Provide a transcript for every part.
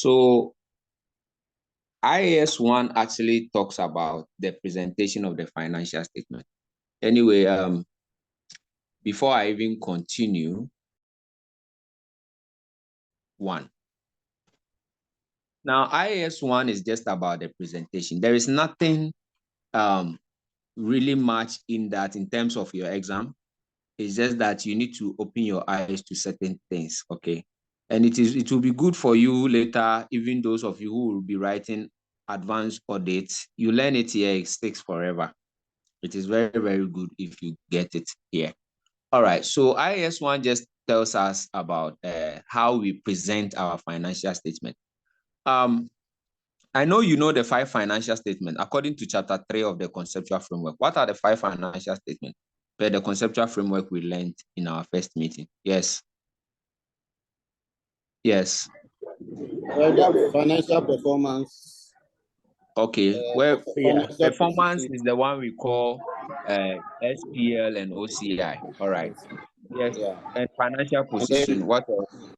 So IAS 1 actually talks about the presentation of the financial statement. Anyway, before I even continue, one. Now, IAS 1 is just about the presentation. There is nothing really much in that in terms of your exam. It's just that you need to open your eyes to certain things, okay? And it will be good for you later, even those of you who will be writing advanced audits. You learn it here, it sticks forever. It is very, very good if you get it here. All right, so IAS 1 just tells us about how we present our financial statement. I know you know the 5 financial statements according to chapter 3 of the conceptual framework. What are the 5 financial statements per the conceptual framework we learned in our first meeting? Yes. Yes. Financial performance. Okay. Well, performance is the one we call SPL and OCI. All right. Yes. Yeah. And financial position. What else?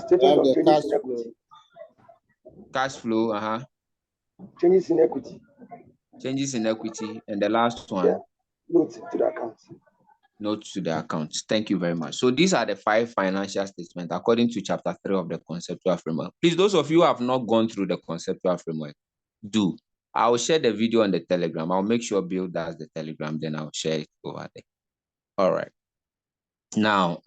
The cash flow. Cash flow. Changes in equity. Changes in equity. And the last one? Notes to the account. Notes to the accounts. Thank you very much. So these are the 5 financial statements according to chapter 3 of the conceptual framework. Please, those of you who have not gone through the conceptual framework, do. I'll share the video on the Telegram. I'll make sure Bill does the Telegram, then I'll share it over there. All right. Now,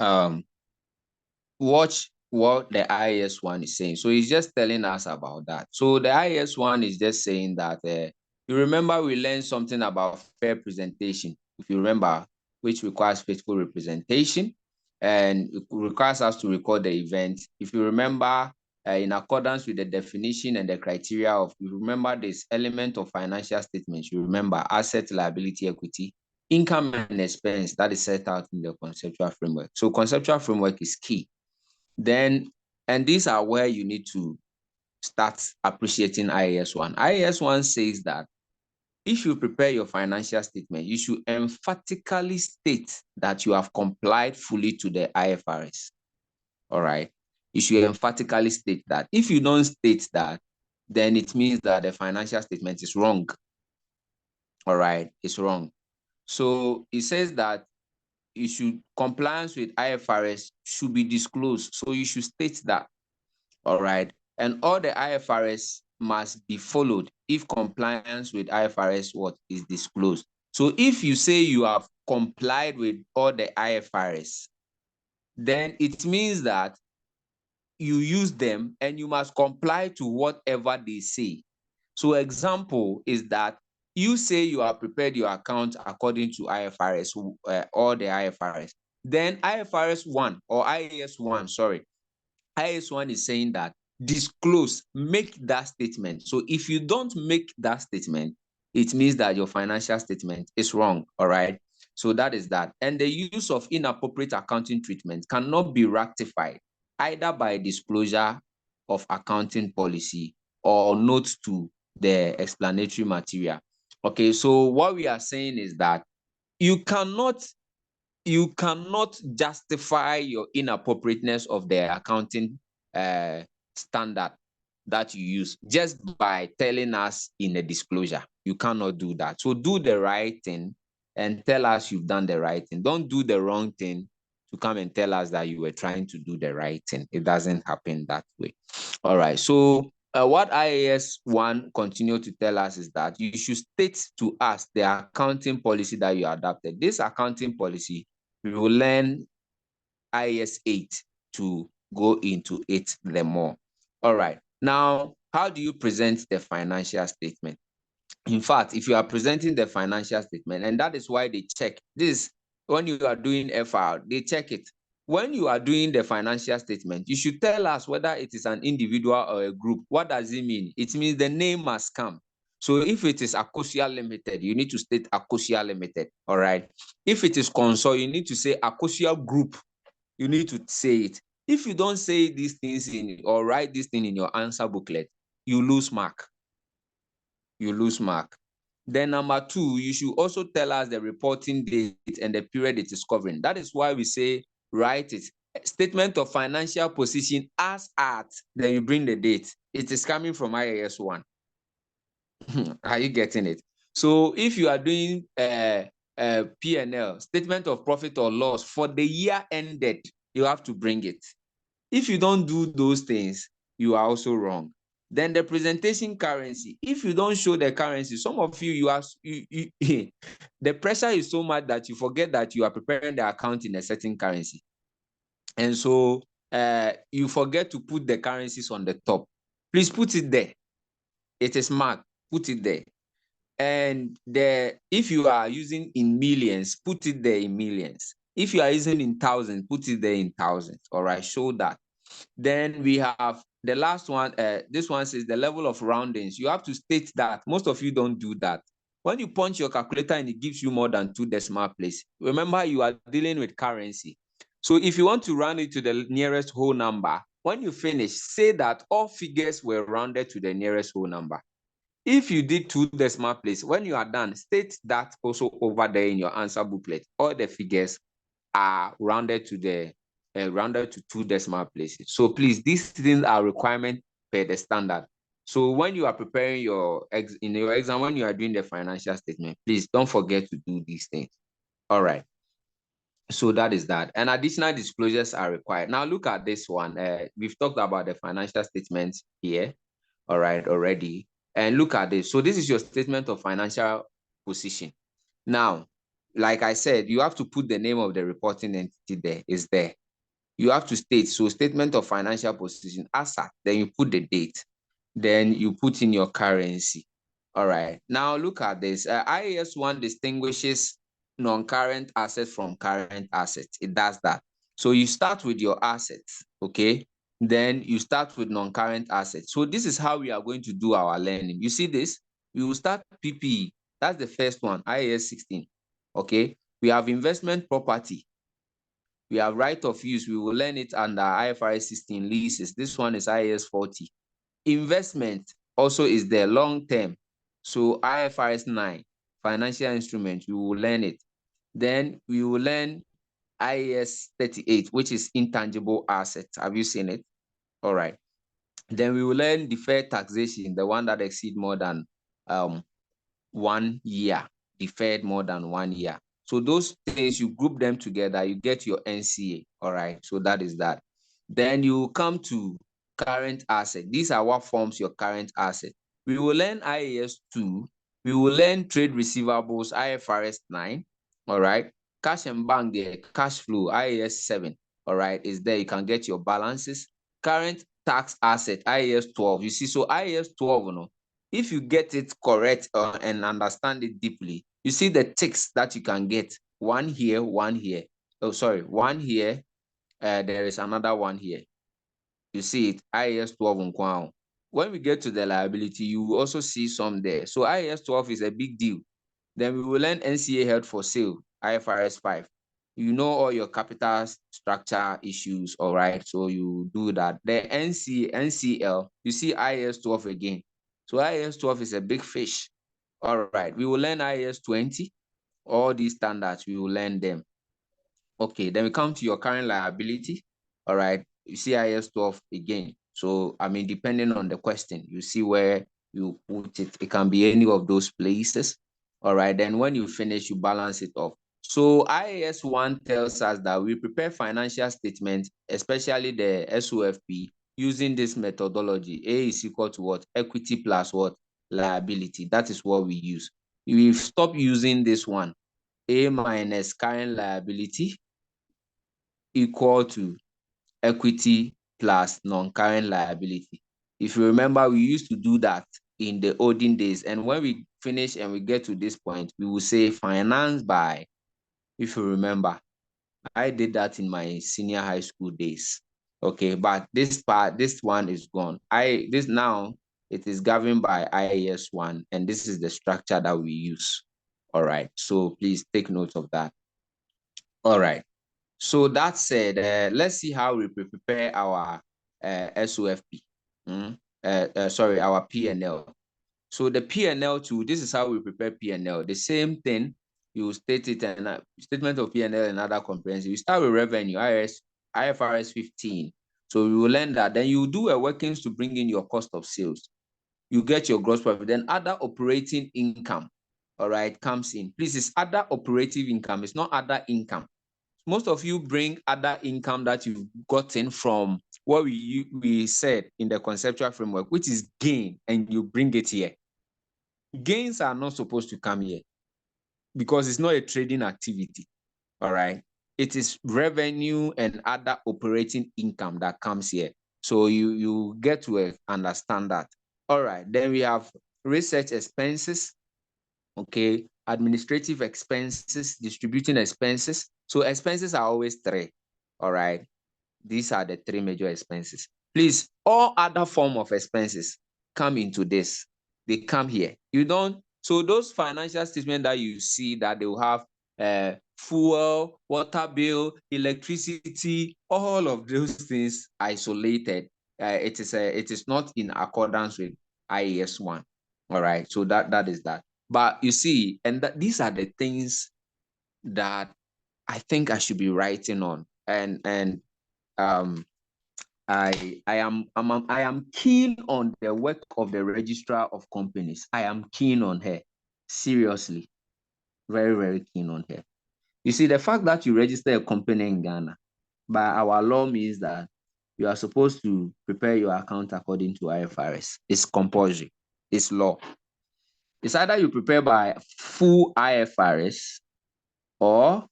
watch what the IAS 1 is saying. So it's just telling us about that. So the IAS 1 is just saying that, you remember we learned something about fair presentation, if you remember, which requires faithful representation, and it requires us to record the event. If you remember, in accordance with the definition and the criteria of, you remember this element of financial statements, you remember asset, liability, equity, income and expense that is set out in the conceptual framework. So conceptual framework is key. Then, and these are where you need to start appreciating IAS 1. IAS 1 says that if you prepare your financial statement, you should emphatically state that you have complied fully to the IFRS. All right. You should emphatically state that. If you don't state that, then it means that the financial statement is wrong. All right. It's wrong. So it says that you should, compliance with IFRS should be disclosed. So you should state that. All right. And all the IFRS must be followed if compliance with IFRS what is disclosed. So if you say you have complied with all the IFRS, then it means that you use them and you must comply to whatever they say. So example is that you say you have prepared your account according to IFRS, all the IFRS. Then IFRS 1 or IAS 1, sorry. IAS 1 is saying that disclose, make that statement. So if you don't make that statement, it means that your financial statement is wrong, all right? So that is that. And the use of inappropriate accounting treatment cannot be rectified either by disclosure of accounting policy or notes to the explanatory material. Okay, so what we are saying is that you cannot justify your inappropriateness of the accounting standard that you use just by telling us in a disclosure. You cannot do that. So do the right thing and tell us you've done the right thing. Don't do the wrong thing to come and tell us that you were trying to do the right thing. It doesn't happen that way. All right. So what IAS 1 continue to tell us is that you should state to us the accounting policy that you adopted. This accounting policy, we will learn IAS 8 to go into it the more. All right. Now, how do you present the financial statement? In fact, if you are presenting the financial statement, and that is why they check this, when you are doing FR, they check it. When you are doing the financial statement, you should tell us whether it is an individual or a group. What does it mean? It means the name must come. So if it is Akosia Limited, you need to state Akosia Limited, all right? If it is Consol, you need to say Akosia Group. You need to say it. If you don't say these things in or write this thing in your answer booklet, you lose mark. You lose mark. Then number 2, you should also tell us the reporting date and the period it is covering. That is why we say write it. Statement of financial position as at, then you bring the date. It is coming from IAS 1. Are you getting it? So if you are doing P&L, statement of profit or loss for the year ended, you have to bring it. If you don't do those things, you are also wrong. Then the presentation currency. If you don't show the currency, some of you the pressure is so much that you forget that you are preparing the account in a certain currency. And so you forget to put the currencies on the top. Please put it there. It is marked. Put it there. And if you are using in millions, put it there in millions. If you are using in thousands, put it there in thousands. All right, show that. Then we have the last one. This one says the level of roundings. You have to state that. Most of you don't do that. When you punch your calculator and it gives you more than 2 decimal places, remember you are dealing with currency. So if you want to round it to the nearest whole number, when you finish, say that all figures were rounded to the nearest whole number. If you did 2 decimal places, when you are done, state that also over there in your answer booklet. All the figures are rounded to 2 decimal places. So please, these things are requirements per the standard. So when you are preparing in your exam, when you are doing the financial statement, please don't forget to do these things. All right. So that is that. And additional disclosures are required. Now look at this one. We've talked about the financial statements here. All right, already. And look at this. So this is your statement of financial position. Now, like I said, you have to put the name of the reporting entity there. Is there. You have to state, so statement of financial position, ASA, then you put the date, then you put in your currency. All right. Now look at this. IAS 1 distinguishes non-current assets from current assets. It does that. So you start with your assets, okay? Then you start with non-current assets. So this is how we are going to do our learning. You see this? We will start PPE. That's the first one, IAS 16, okay? We have investment property. We have right of use. We will learn it under IFRS 16 leases. This one is IAS 40. Investment also is there long term. So IFRS 9, financial instruments, we will learn it. Then we will learn IAS 38, which is intangible assets. Have you seen it? All right. Then we will learn deferred taxation, the one that exceed more than 1 year, deferred more than 1 year. So those things, you group them together, you get your NCA. All right. So that is that. Then you come to current asset. These are what forms your current asset. We will learn IAS 2. We will learn trade receivables, IFRS 9. All right. Cash and bank there, cash flow, IAS 7. All right. Is there. You can get your balances. Current tax asset, IAS 12. You see, so IAS 12, if you get it correct and understand it deeply, you see the ticks that you can get. One here, one here. Oh, sorry, one here. There is another one here. You see it, IAS 12 nkwa. When we get to the liability, you will also see some there. So IAS 12 is a big deal. Then we will learn NCA held for sale, IFRS 5. You know all your capital structure issues, all right? So you do that. The NCL, you see IAS 12 again. So IAS 12 is a big fish. All right, we will learn IAS 20. All these standards, we will learn them. Okay, then we come to your current liability. All right, you see IAS 12 again. So, I mean, depending on the question, you see where you put it. It can be any of those places. All right, then when you finish, you balance it off. So IAS 1 tells us that we prepare financial statements, especially the SOFP, using this methodology. A is equal to what? Equity plus what? Liability. That is what we use. We've stopped using this one. A minus current liability equal to equity plus non-current liability. If you remember, we used to do that in the olden days. And when we finish and we get to this point, we will say finance by, if you remember, I did that in my senior high school days. Okay, but this one is gone. This now, it is governed by IAS 1, and this is the structure that we use. All right, so please take note of that. All right. So that said, let's see how we prepare our SOFP. Sorry, our P&L. So the P&L too, this is how we prepare P&L. The same thing, you state it in statement of P&L and other comprehensive. You start with revenue, IRS IFRS 15. So you will learn that. Then you do a workings to bring in your cost of sales. You get your gross profit. Then other operating income, all right, comes in. Please, it's other operative income. It's not other income. Most of you bring other income that you've gotten from what we said in the conceptual framework, which is gain, and you bring it here. Gains are not supposed to come here because it's not a trading activity, all right? It is revenue and other operating income that comes here. So you get to understand that. All right, then we have research expenses, okay, administrative expenses, distributing expenses. So expenses are always three, all right? These are the three major expenses. Please, all other form of expenses come into this. They come here. You don't, so those financial statements that you see that they will have fuel, water bill, electricity, all of those things isolated. It is not in accordance with IAS 1. All right, so that is that. But you see, and these are the things that I think I should be writing on. And I am keen on the work of the registrar of companies. I am keen on her. Seriously. Very, very keen on her. You see, the fact that you register a company in Ghana by our law means that you are supposed to prepare your account according to IFRS. It's compulsory. It's law. It's either you prepare by full IFRS or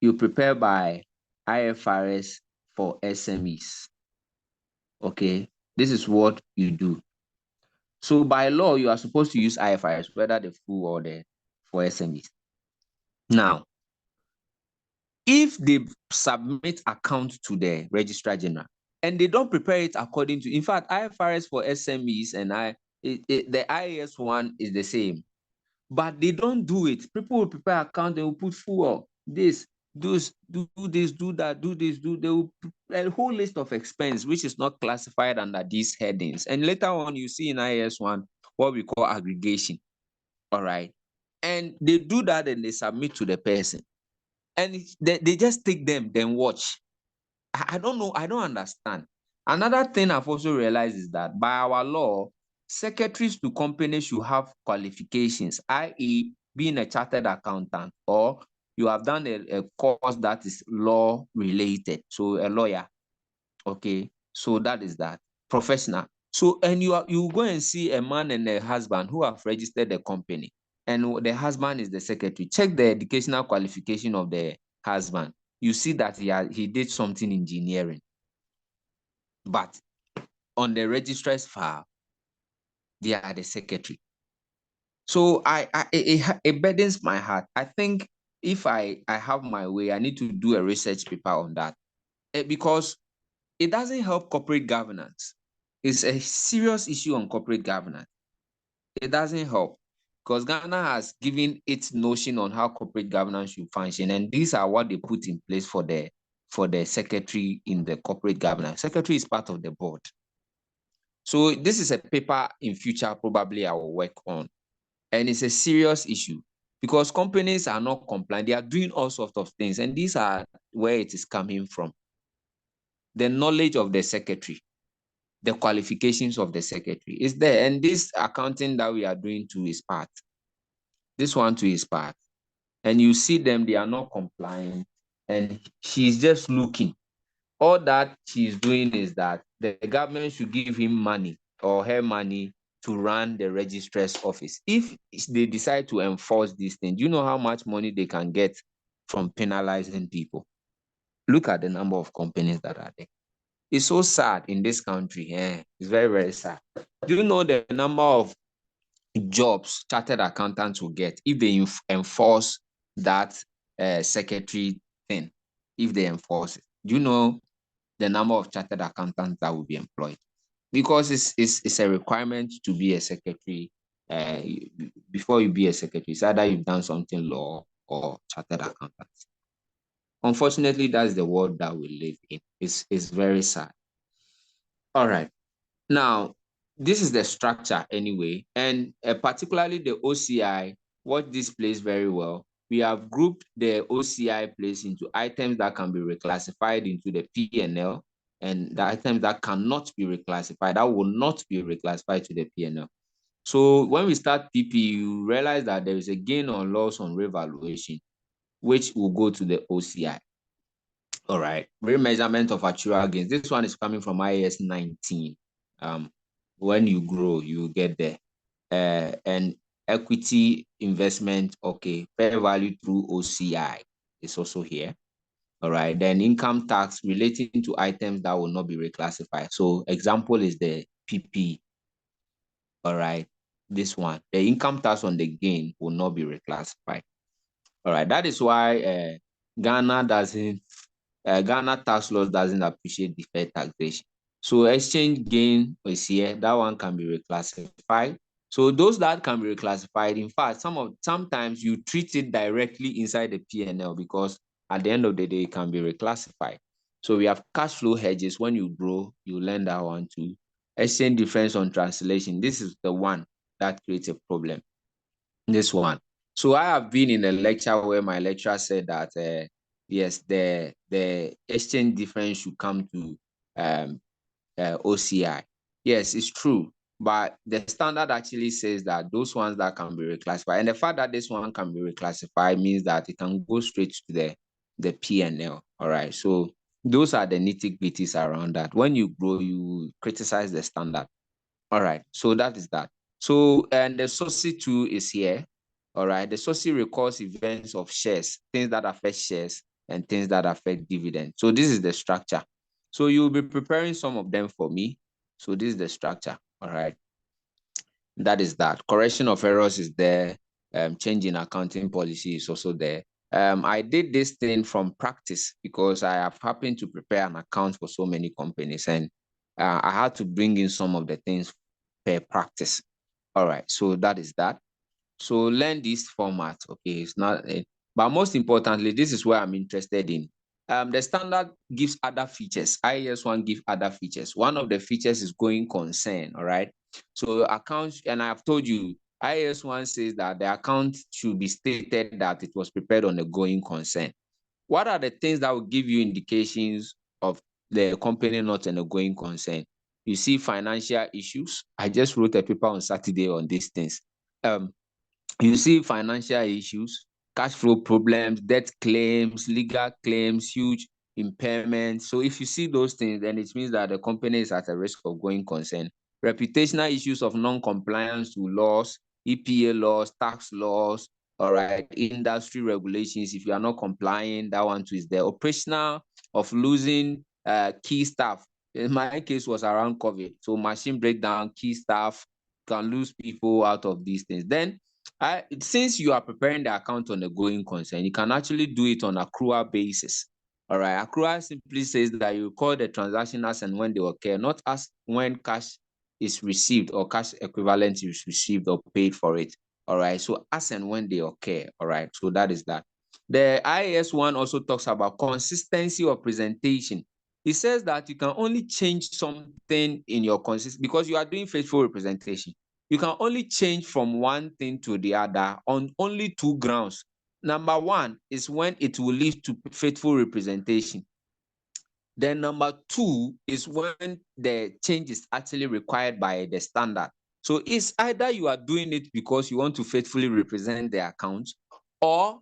you prepare by IFRS for SMEs. Okay, this is what you do. So by law, you are supposed to use IFRS, whether the full or the for SMEs. Now, if they submit account to the registrar general and they don't prepare it according to, in fact, IFRS for SMEs and the IAS one is the same, but they don't do it. People will prepare account, they will put full this, do this, do that, do this, they will a whole list of expense which is not classified under these headings. And later on, you see in IAS 1 what we call aggregation. All right. And they do that and they submit to the person. And they just take them, then watch. I don't know. I don't understand. Another thing I've also realized is that by our law, secretaries to companies should have qualifications, i.e., being a chartered accountant, or you have done a course that is law related. So a lawyer. Okay. So that is that. Professional. So, and you go and see a man and a husband who have registered the company, and the husband is the secretary. Check the educational qualification of the husband. You see that he did something engineering. But on the registrar's file, they are the secretary. So it burdens my heart. I think if I have my way, I need to do a research paper on that, because it doesn't help corporate governance. It's a serious issue on corporate governance. It doesn't help because Ghana has given its notion on how corporate governance should function, and these are what they put in place for the secretary in the corporate governance. Secretary is part of the board. So this is a paper in future probably I will work on, and it's a serious issue because companies are not compliant. They are doing all sorts of things, and these are where it is coming from. The knowledge of the secretary, the qualifications of the secretary is there, and this accounting that we are doing too is part. This one too is part, and you see them, they are not compliant, and she's just looking. All that she's doing is that the government should give him money or her money to run the registrar's office. If they decide to enforce this thing, do you know how much money they can get from penalizing people? Look at the number of companies that are there. It's so sad in this country. It's very, very sad. Do you know the number of jobs chartered accountants will get if they enforce that secretary thing? If they enforce it, do you know the number of chartered accountants that will be employed? Because it's a requirement to be a secretary. Before you be a secretary, it's either you've done something law or chartered accountant. Unfortunately, that's the world that we live in. It's very sad. All right. Now, this is the structure anyway, and particularly the OCI, what this plays very well we have grouped the OCI place into items that can be reclassified into the P&L and the items that cannot be reclassified, that will not be reclassified to the P&L. So when we start PP, you realize that there is a gain or loss on revaluation, which will go to the OCI. All right, remeasurement of actual gains. This one is coming from IAS 19. When you grow, you get there. And equity investment, okay, fair value through OCI is also here. All right, then income tax relating to items that will not be reclassified. So example is the PP. All right, this one, the income tax on the gain will not be reclassified. All right, that is why Ghana tax laws doesn't appreciate deferred taxation. So exchange gain is here, that one can be reclassified. So those that can be reclassified, in fact, sometimes you treat it directly inside the P&L because at the end of the day, it can be reclassified. So we have cash flow hedges. When you grow, you learn that one too. Exchange difference on translation. This is the one that creates a problem. This one. So I have been in a lecture where my lecturer said that yes, the exchange difference should come to OCI. Yes, it's true. But the standard actually says that those ones that can be reclassified, and the fact that this one can be reclassified means that it can go straight to the P&L. All right. So those are the nitty-gritties around that. When you grow, you criticize the standard. All right. So that is that. So, and the SOCI 2 is here. All right. The SOCI records events of shares, things that affect shares and things that affect dividends. So this is the structure. So you'll be preparing some of them for me. So this is the structure. All right. That is that. Correction of errors is there. Change in accounting policy is also there. I did this thing from practice because I have happened to prepare an account for so many companies, and I had to bring in some of the things per practice. All right, so that is that. So learn this format. Okay, it's not, but most importantly, this is where I'm interested in. The standard gives other features. IAS 1 gives other features. One of the features is going concern. All right. So accounts, and I've told you, IAS 1 says that the account should be stated that it was prepared on a going concern. What are the things that will give you indications of the company not an ongoing concern? You see financial issues. I just wrote a paper on Saturday on these things. You see financial issues, cash flow problems, debt claims, legal claims, huge impairment. So if you see those things, then it means that the company is at a risk of going concern. Reputational issues of non-compliance to laws, EPA laws, tax laws, all right, industry regulations. If you are not complying, that one too is there. Operational of losing key staff. In my case was around COVID. So machine breakdown, key staff, can lose people out of these things. Then since you are preparing the account on a going concern, you can actually do it on accrual basis. All right. Accrual simply says that you record the transaction as and when they occur, not as when cash is received or cash equivalent is received or paid for it. All right. So as and when they occur. All right. So that is that. The IAS 1 also talks about consistency of presentation. It says that you can only change something in your consistency because you are doing faithful representation. You can only change from one thing to the other on only two grounds. Number one is when it will lead to faithful representation. Then number two is when the change is actually required by the standard. So it's either you are doing it because you want to faithfully represent the account, or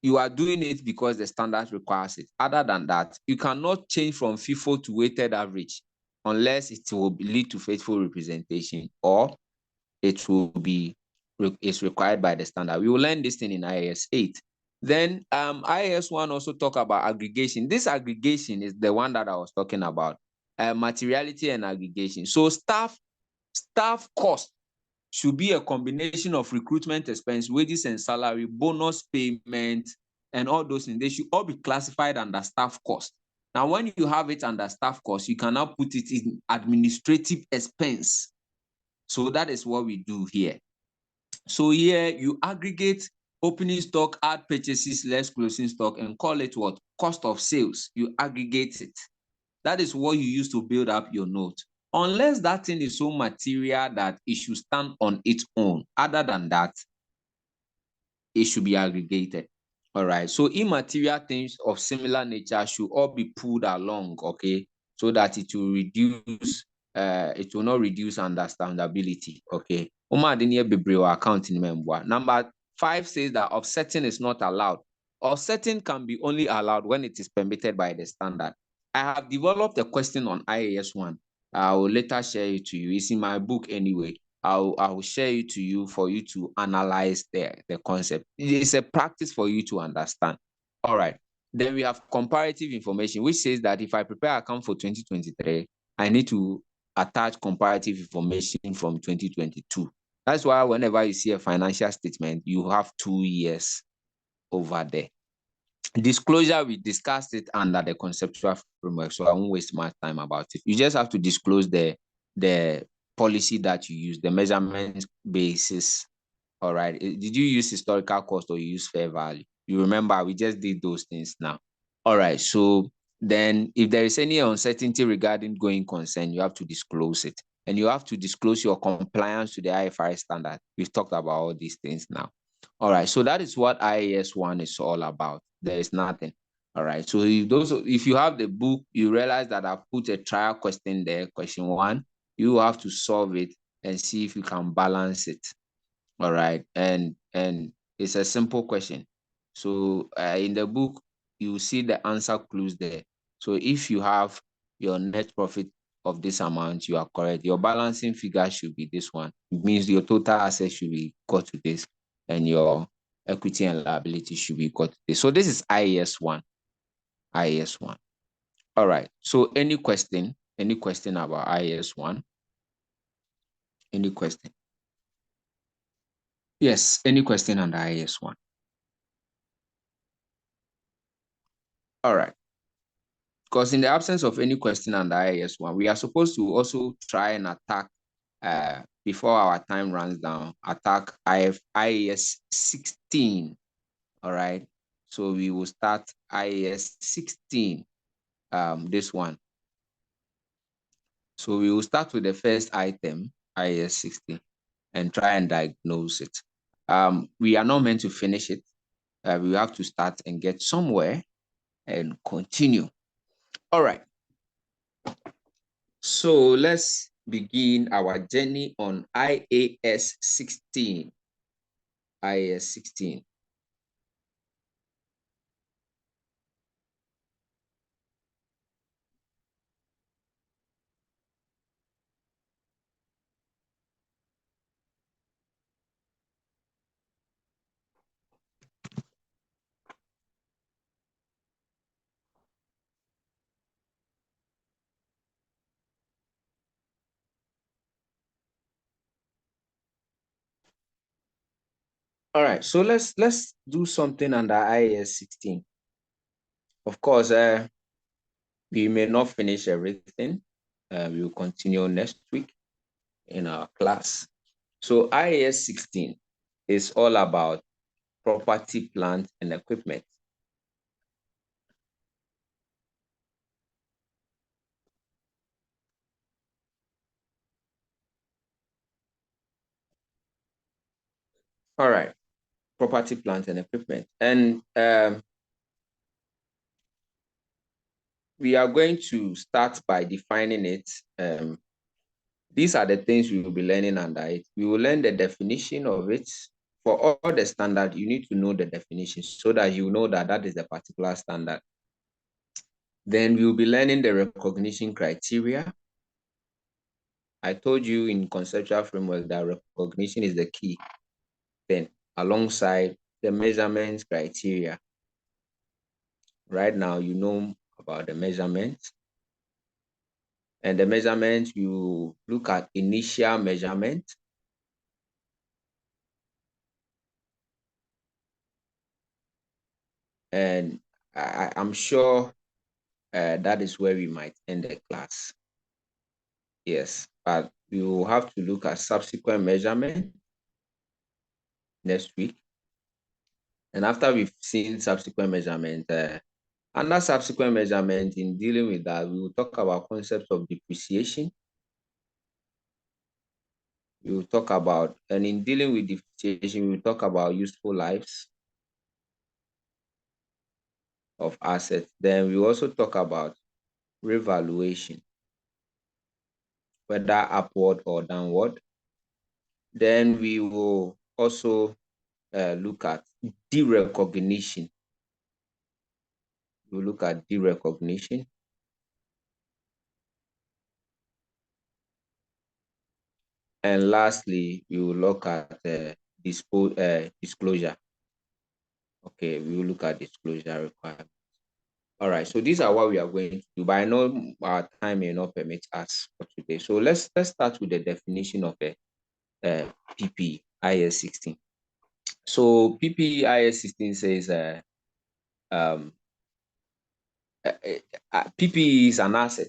you are doing it because the standard requires it. Other than that, you cannot change from FIFO to weighted average unless it will lead to faithful representation or it will be is required by the standard. We will learn this thing in IAS 8. Then IAS 1 also talk about aggregation. This aggregation is the one that I was talking about, materiality and aggregation. So staff cost should be a combination of recruitment expense, wages and salary, bonus payment, and all those things. They should all be classified under staff cost. Now, when you have it under staff cost, you can now put it in administrative expense. So that is what we do here. So here you aggregate opening stock, add purchases, less closing stock, and call it what? Cost of sales. You aggregate it. That is what you use to build up your note. Unless that thing is so material that it should stand on its own. Other than that, it should be aggregated. All right. So immaterial things of similar nature should all be pulled along, okay, so that it will reduce, it will not reduce understandability, okay. Number 5 says that offsetting is not allowed. Offsetting can be only allowed when it is permitted by the standard. I have developed a question on IAS 1. I will later share it to you. It's in my book anyway. I will share it to you for you to analyze the concept. It's a practice for you to understand. All right. Then we have comparative information, which says that if I prepare account for 2023, I need to attach comparative information from 2022. That's why whenever you see a financial statement, you have 2 years over there. Disclosure, we discussed it under the conceptual framework, so I won't waste my time about it. You just have to disclose the policy that you use, the measurement basis. All right. Did you use historical cost or you use fair value? You remember we just did those things now. All right. So then if there is any uncertainty regarding going concern, you have to disclose it. And you have to disclose your compliance to the IFRS standard. We've talked about all these things now. All right. So that is what IAS 1 is all about. There is nothing. All right. So if you have the book, you realize that I've put a trial question there, question 1. You have to solve it and see if you can balance it. All right. And it's a simple question. So in the book, you see the answer clues there. So if you have your net profit of this amount, you are correct. Your balancing figure should be this one. It means your total assets should be equal to this, and your equity and liability should be equal to this. So this is IAS 1. IAS 1. All right. So any question? Any question about IAS 1? Any question? Yes. Any question on the IAS 1? All right. Because in the absence of any question on the IAS 1, we are supposed to also try and attack, before our time runs down, attack IAS 16. All right. So we will start IAS 16, this one. So we will start with the first item, IAS 16, and try and diagnose it. We are not meant to finish it. We have to start and get somewhere and continue. All right. So let's begin our journey on IAS 16. IAS 16. All right, so let's do something under IAS 16. Of course, we may not finish everything. We will continue next week in our class. So IAS 16 is all about property, plant, and equipment. All right, property, plant, and equipment. And we are going to start by defining it. These are the things we will be learning under it. We will learn the definition of it. For all the standard, you need to know the definition so that you know that that is the particular standard. Then we will be learning the recognition criteria. I told you in conceptual framework that recognition is the key. Then alongside the measurement criteria. Right now, you know about the measurements. And the measurement, you look at initial measurement. And I'm sure that is where we might end the class. Yes, but we will have to look at subsequent measurement next week. And after we've seen subsequent measurement, under subsequent measurement, in dealing with that, we will talk about concepts of depreciation. We will talk about, and in dealing with depreciation, we will talk about useful lives. of assets. Then we also talk about revaluation, whether upward or downward. Then we will also look at derecognition. We'll look at derecognition. And lastly, we will look at disclosure. Okay, we will look at disclosure requirements. All right, so these are what we are going to do, but I know our time may not permit us for today. So let's start with the definition of a PPE IAS 16. So PPE IAS 16 says PPE is an asset.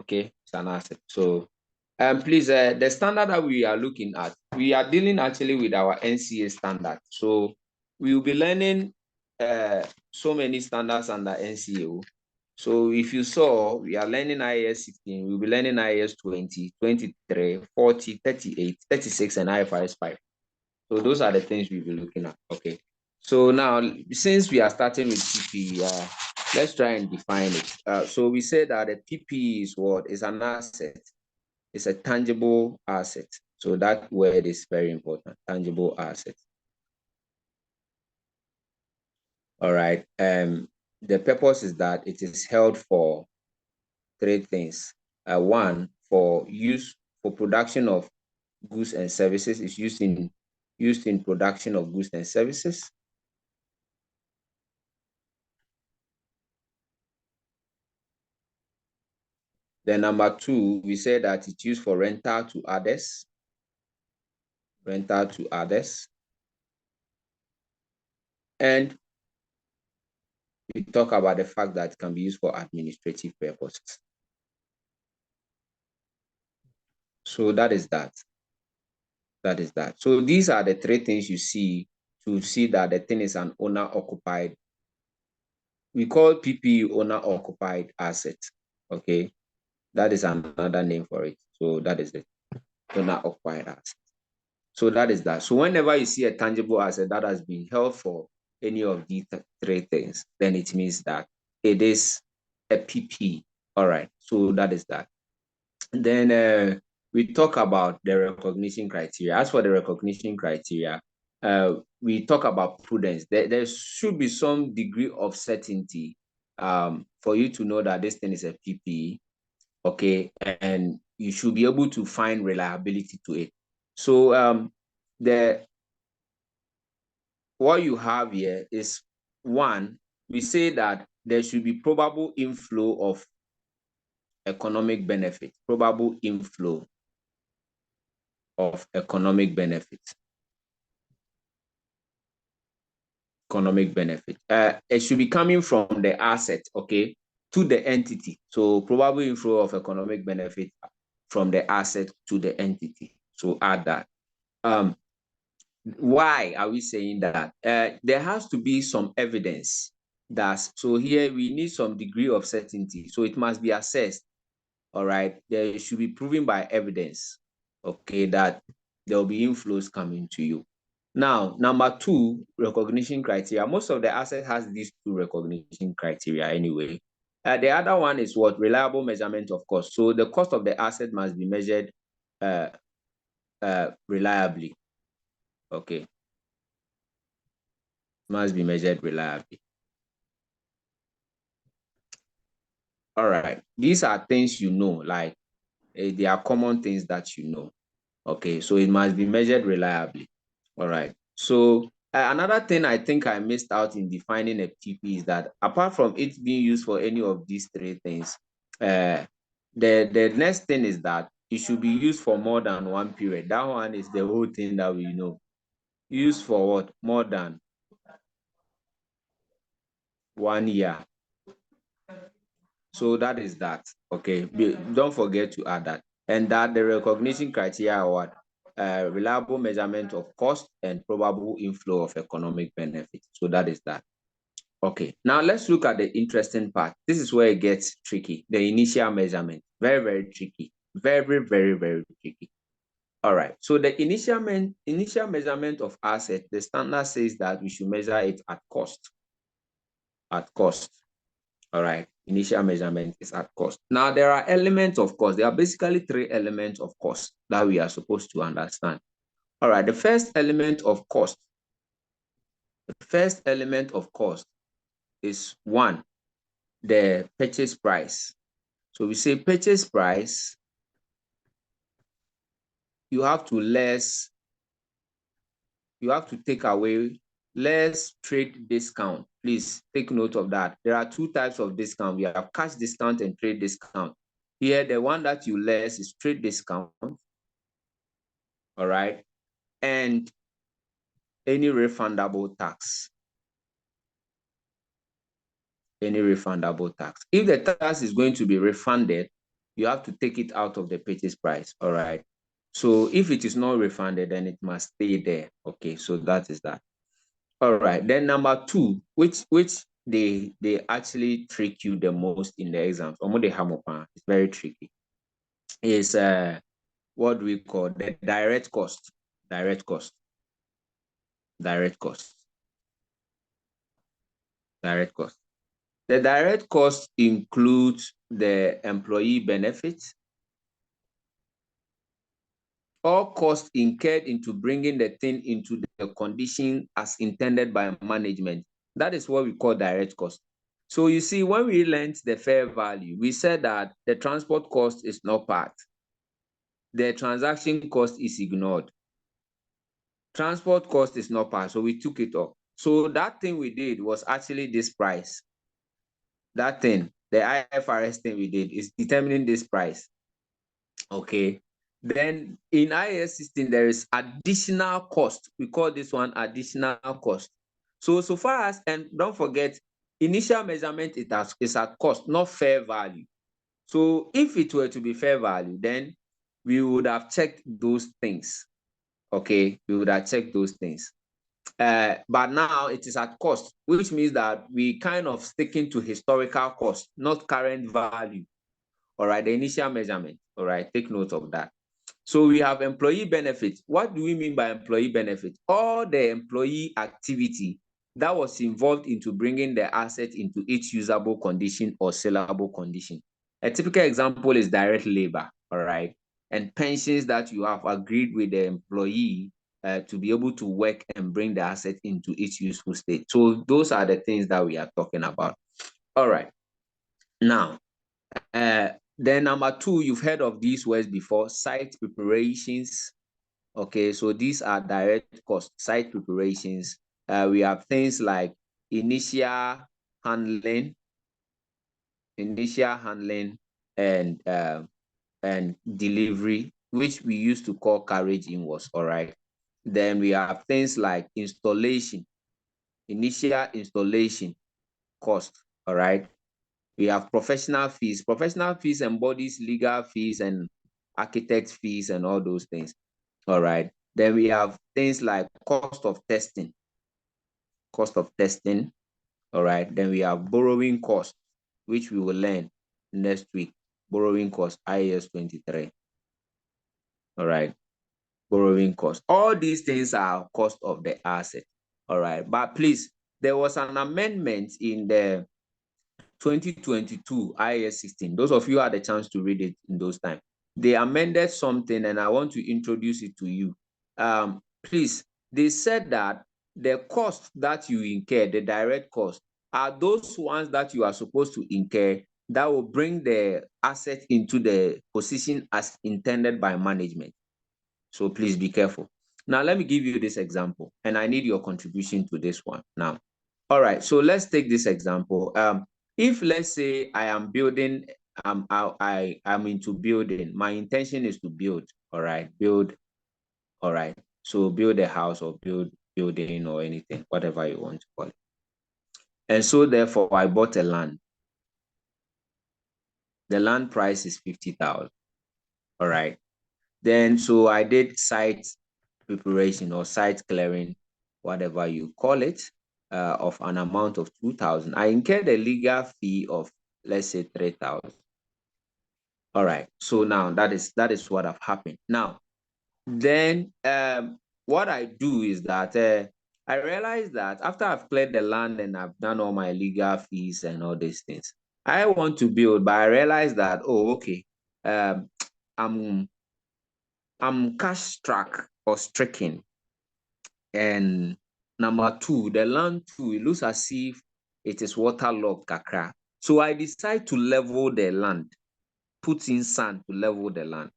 Okay, it's an asset. So please, the standard that we are looking at, we are dealing actually with our NCA standard. So we will be learning so many standards under NCA. So if you saw, we are learning IAS 16, we'll be learning IAS 20, 23, 40, 38, 36, and IFRS 5. So those are the things we'll be looking at. Okay. So now, since we are starting with PPE, let's try and define it. So we said that the PPE is what? Is an asset. It's a tangible asset. So that word is very important, tangible asset. All right. The purpose is that it is held for three things. One, for use for production of goods and services. It's used in production of goods and services. Then number two, we said that it's used for rental to others. Rental to others. And we talk about the fact that it can be used for administrative purposes. So that is that. That is that. So these are the three things you see to see that the thing is an owner-occupied. We call PPE owner-occupied asset. Okay. That is another name for it. So that is it. Owner-occupied asset. So that is that. So whenever you see a tangible asset that has been held for any of these three things, then it means that it is a PP. All right. So that is that. Then we talk about the recognition criteria. As for the recognition criteria, we talk about prudence. There should be some degree of certainty for you to know that this thing is a PP. Okay, and you should be able to find reliability to it. So what you have here is one, we say that there should be probable inflow of economic benefit, probable inflow of economic benefit. Economic benefit. It should be coming from the asset, okay, to the entity. So probable inflow of economic benefit from the asset to the entity. So add that. Why are we saying that? There has to be some evidence that, so here we need some degree of certainty. So it must be assessed, all right? There should be proven by evidence, okay, that there will be inflows coming to you. Now, number two, recognition criteria. Most of the asset has these two recognition criteria anyway. The other one is what? Reliable measurement of cost. So the cost of the asset must be measured reliably, okay? Must be measured reliably. All right. These are things you know, like they are common things that you know. Okay, so it must be measured reliably. All right. So another thing I think I missed out in defining a TP is that apart from it being used for any of these three things, the next thing is that it should be used for more than one period. That one is the whole thing that we know. Used for what? More than 1 year. So that is that. Okay. Don't forget to add that. And that the recognition criteria are what? Reliable measurement of cost and probable inflow of economic benefit. So that is that. Okay. Now let's look at the interesting part. This is where it gets tricky. The initial measurement. Very, very tricky. Very, very, very tricky. All right. So the initial measurement of asset, the standard says that we should measure it at cost. At cost. All right, initial measurement is at cost. Now, there are elements of cost. There are basically three elements of cost that we are supposed to understand. All right, the first element of cost is one, the purchase price. So we say purchase price, you have to take away less trade discount. Please take note of that. There are two types of discount. We have cash discount and trade discount. Here, the one that you less is trade discount. All right. And any refundable tax. Any refundable tax. If the tax is going to be refunded, you have to take it out of the purchase price. All right. So if it is not refunded, then it must stay there. Okay, so that is that. All right. Then number two, which they actually trick you the most in the exams. It's very tricky. Is what do we call the direct cost? Direct cost. Direct cost. Direct cost. The direct cost includes the employee benefits, all costs incurred into bringing the thing into the condition as intended by management. That is what we call direct cost. So you see, when we learned the fair value, we said that the transport cost is not part. The transaction cost is ignored. Transport cost is not part, so we took it off. So that thing we did was actually this price. That thing, the IFRS thing we did is determining this price. Okay. Then in IAS 16, there is additional cost. We call this one additional cost. So far as, and don't forget, initial measurement is at cost, not fair value. So if it were to be fair value, then we would have checked those things. Okay, we would have checked those things. But now it is at cost, which means that we kind of sticking to historical cost, not current value. All right, the initial measurement. All right, take note of that. So we have employee benefits. What do we mean by employee benefits? All the employee activity that was involved into bringing the asset into its usable condition or sellable condition. A typical example is direct labor, all right? And pensions that you have agreed with the employee to be able to work and bring the asset into its useful state. So those are the things that we are talking about. All right. Now, then number two, you've heard of these words before, site preparations. Okay, so these are direct cost, site preparations. We have things like initial handling, and delivery, which we used to call carriage inwards. All right. Then we have things like installation, initial installation cost. All right. We have professional fees. Professional fees embodies legal fees and architect fees and all those things. All right. Then we have things like cost of testing. All right. Then we have borrowing cost, which we will learn next week. Borrowing cost, IAS 23. All right. Borrowing cost. All these things are cost of the asset. All right. But please, there was an amendment in the 2022 IAS 16. Those of you had a chance to read it in those times. They amended something, and I want to introduce it to you. Please, they said that the cost that you incur, the direct cost, are those ones that you are supposed to incur that will bring the asset into the position as intended by management. So please be careful. Now, let me give you this example, and I need your contribution to this one now. All right, so let's take this example. If let's say I am building, I'm into building. My intention is to build. All right, build. All right, so build a house or building or anything, whatever you want to call it. And so therefore, I bought a land. The land price is 50,000. All right. Then so I did site preparation or site clearing, whatever you call it, of an amount of 2,000. I incurred a legal fee of, let's say, 3,000. All right. So now that is what have happened. Now, then what I do is that I realized that after I've cleared the land and I've done all my legal fees and all these things, I want to build, but I realized that, oh, okay, um, I'm cash struck or stricken. And number two, the land too, it looks as if it is waterlogged kakra. So I decide to level the land, put in sand to level the land,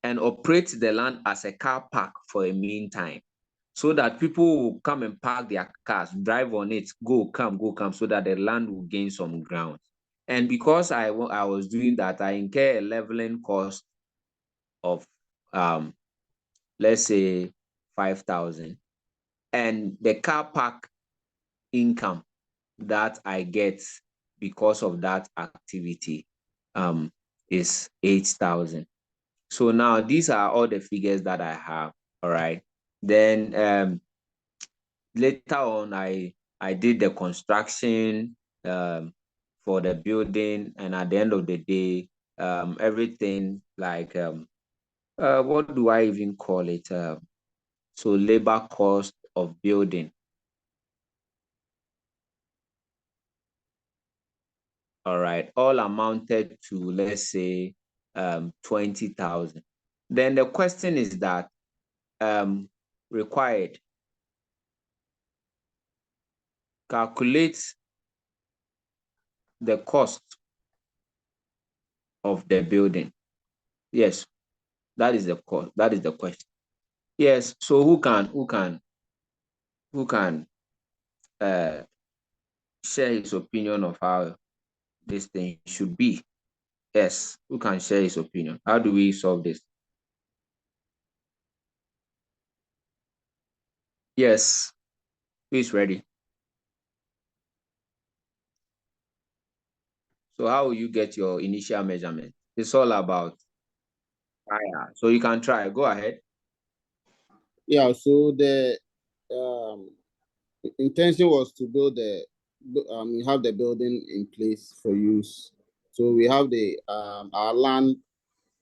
and operate the land as a car park for a meantime, so that people will come and park their cars, drive on it, go, come, so that the land will gain some ground. And because I was doing that, I incur a leveling cost of, let's say, 5,000. And the car park income that I get because of that activity is 8,000. So now these are all the figures that I have. All right. Then later on, I did the construction for the building, and at the end of the day, everything like what do I even call it? So labor cost of building. All right, all amounted to, let's say, 20,000. Then the question is that required, calculate the cost of the building. Yes, that is the cost. That is the question. Yes. So who can share his opinion of how this thing should be? Yes. Who can share his opinion? How do we solve this? Yes. Who is ready? So how will you get your initial measurement? It's all about fire. So you can try. Go ahead. Yeah, so the intention was to build have the building in place for use. So we have the our land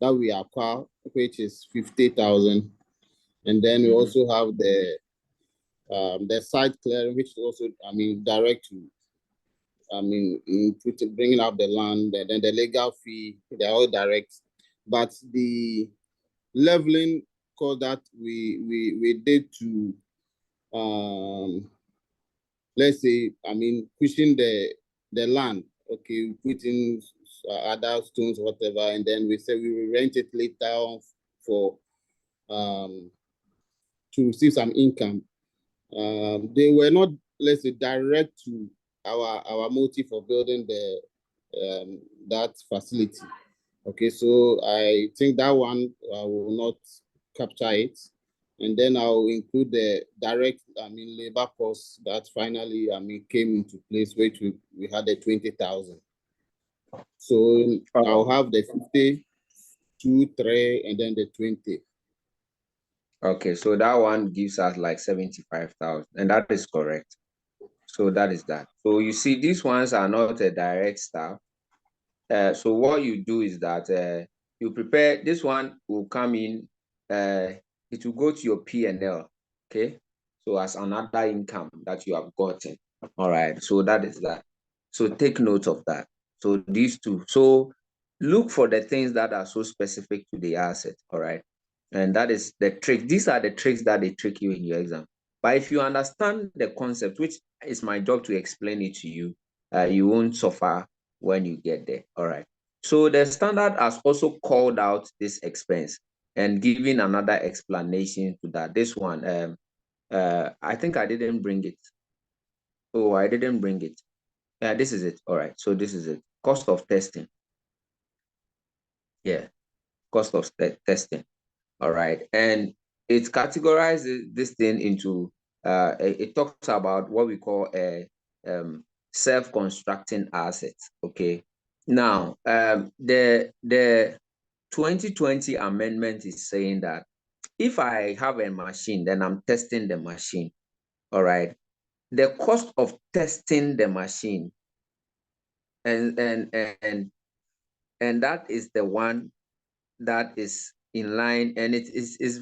that we acquire, which is 50,000, and then we also have the site clearing, which is also, direct to, bringing up the land, and then the legal fee, they're all direct. But the leveling cost that we did to, let's say, pushing the land, okay, putting other stones, whatever, and then we say we will rent it later on for to receive some income. They were not, let's say, direct to our motive for building that facility. Okay, so I think that one will not capture it. And then I'll include the direct, labor costs that finally, came into place, which we had the 20,000. So I'll have the 50, 2, 3, and then the 20. Okay, so that one gives us like 75,000, and that is correct. So that is that. So you see, these ones are not a direct staff. So what you do is that you prepare. This one will come in. It will go to your P&L. Okay, so as another income that you have gotten. All right. So that is that. So take note of that. So these two. So look for the things that are so specific to the asset. All right. And that is the trick. These are the tricks that they trick you in your exam. But if you understand the concept, which is my job to explain it to you, you won't suffer when you get there. All right. So the standard has also called out this expense and given another explanation to that. This one, I think I didn't bring it. Oh, I didn't bring it. This is it. All right. So this is it. Cost of testing. Yeah. Cost of testing. All right. And it categorizes this thing into, it talks about what we call a self-constructing asset. Okay. Now, the 2020 amendment is saying that if I have a machine, then I'm testing the machine. All right. The cost of testing the machine, and that is the one that is in line, and it is